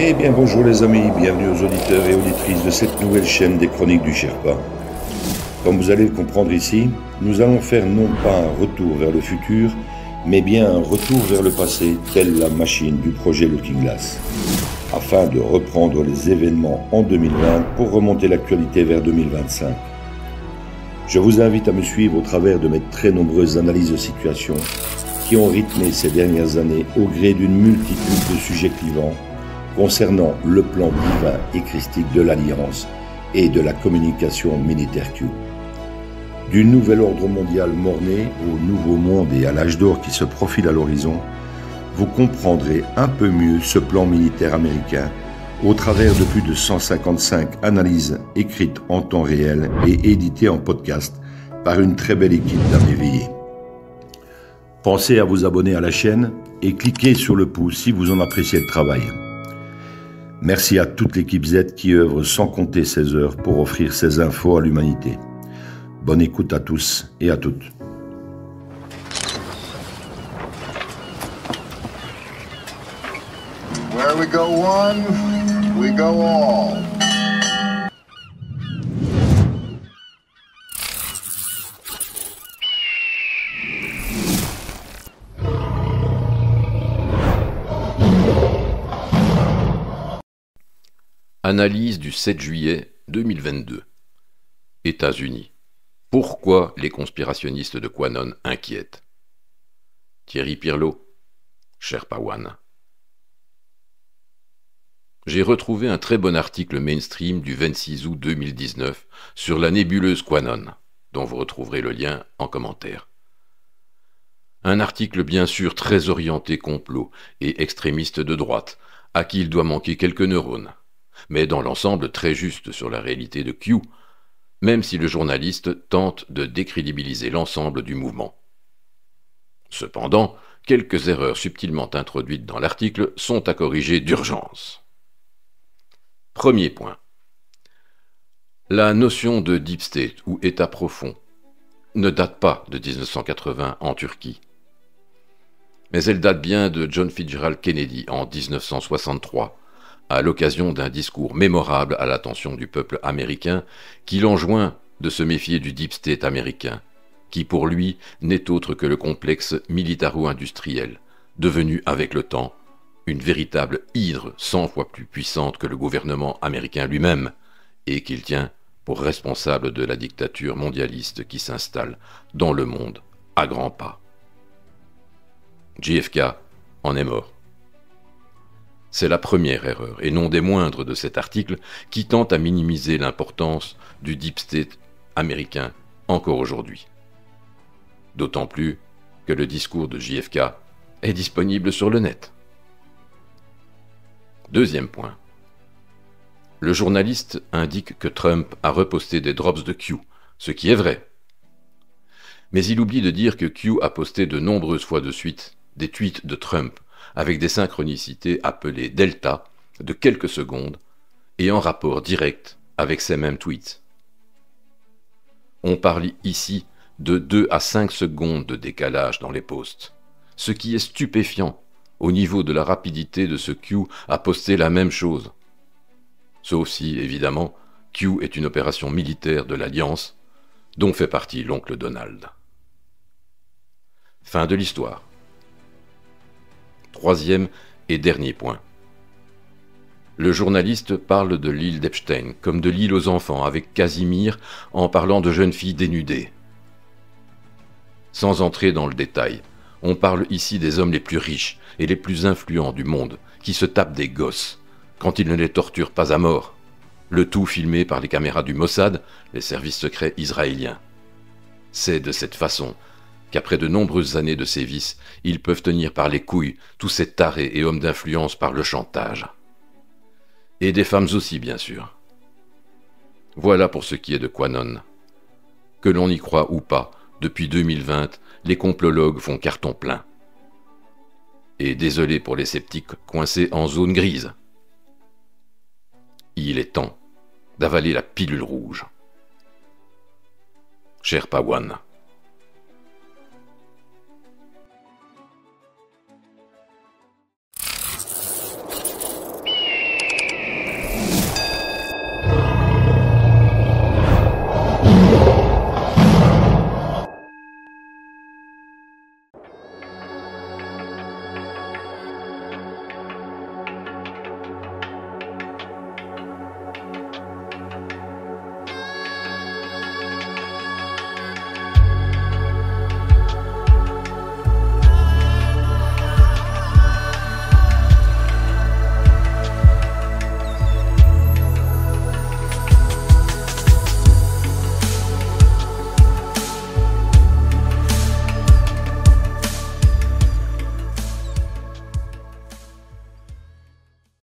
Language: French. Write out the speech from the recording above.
Eh bien bonjour les amis, bienvenue aux auditeurs et auditrices de cette nouvelle chaîne des Chroniques du Sherpa. Comme vous allez le comprendre ici, nous allons faire non pas un retour vers le futur, mais bien un retour vers le passé, telle la machine du projet Looking Glass, afin de reprendre les événements en 2020 pour remonter l'actualité vers 2025. Je vous invite à me suivre au travers de mes très nombreuses analyses de situation qui ont rythmé ces dernières années au gré d'une multitude de sujets clivants concernant le plan divin et christique de l'Alliance et de la communication militaire Q. Du nouvel ordre mondial mort-né au nouveau monde et à l'âge d'or qui se profile à l'horizon, vous comprendrez un peu mieux ce plan militaire américain au travers de plus de 155 analyses écrites en temps réel et éditées en podcast par une très belle équipe d'âmes éveillées. Pensez à vous abonner à la chaîne et cliquez sur le pouce si vous en appréciez le travail. Merci à toute l'équipe Z qui œuvre sans compter ses heures pour offrir ces infos à l'humanité. Bonne écoute à tous et à toutes. Where we go one, we go all. Analyse du 7 juillet 2022. États-Unis. Pourquoi les conspirationnistes de QAnon inquiètent? Thierry Pirlot, Sherpa One. J'ai retrouvé un très bon article mainstream du 26 août 2019 sur la nébuleuse QAnon, dont vous retrouverez le lien en commentaire. Un article bien sûr très orienté complot et extrémiste de droite, à qui il doit manquer quelques neurones, mais dans l'ensemble très juste sur la réalité de Q, même si le journaliste tente de décrédibiliser l'ensemble du mouvement. Cependant, quelques erreurs subtilement introduites dans l'article sont à corriger d'urgence. Premier point. La notion de deep state ou état profond ne date pas de 1980 en Turquie, mais elle date bien de John Fitzgerald Kennedy en 1963, à l'occasion d'un discours mémorable à l'attention du peuple américain qui l'enjoint de se méfier du deep state américain, qui pour lui n'est autre que le complexe militaro-industriel, devenu avec le temps une véritable hydre 100 fois plus puissante que le gouvernement américain lui-même, et qu'il tient pour responsable de la dictature mondialiste qui s'installe dans le monde à grands pas. JFK en est mort. C'est la première erreur, et non des moindres de cet article, qui tente à minimiser l'importance du deep state américain encore aujourd'hui. D'autant plus que le discours de JFK est disponible sur le net. Deuxième point. Le journaliste indique que Trump a reposté des drops de Q, ce qui est vrai. Mais il oublie de dire que Q a posté de nombreuses fois de suite des tweets de Trump avec des synchronicités appelées delta de quelques secondes et en rapport direct avec ces mêmes tweets. On parle ici de 2 à 5 secondes de décalage dans les posts, ce qui est stupéfiant au niveau de la rapidité de ce Q à poster la même chose. Sauf si, évidemment, Q est une opération militaire de l'Alliance dont fait partie l'oncle Donald. Fin de l'histoire. Troisième et dernier point. Le journaliste parle de l'île d'Epstein comme de l'île aux enfants avec Casimir en parlant de jeunes filles dénudées. Sans entrer dans le détail, on parle ici des hommes les plus riches et les plus influents du monde qui se tapent des gosses quand ils ne les torturent pas à mort, le tout filmé par les caméras du Mossad, les services secrets israéliens. C'est de cette façon qu'après de nombreuses années de sévices, ils peuvent tenir par les couilles tous ces tarés et hommes d'influence par le chantage. Et des femmes aussi, bien sûr. Voilà pour ce qui est de QAnon. Que l'on y croit ou pas, depuis 2020, les complologues font carton plein. Et désolé pour les sceptiques coincés en zone grise. Il est temps d'avaler la pilule rouge. Sherpa One.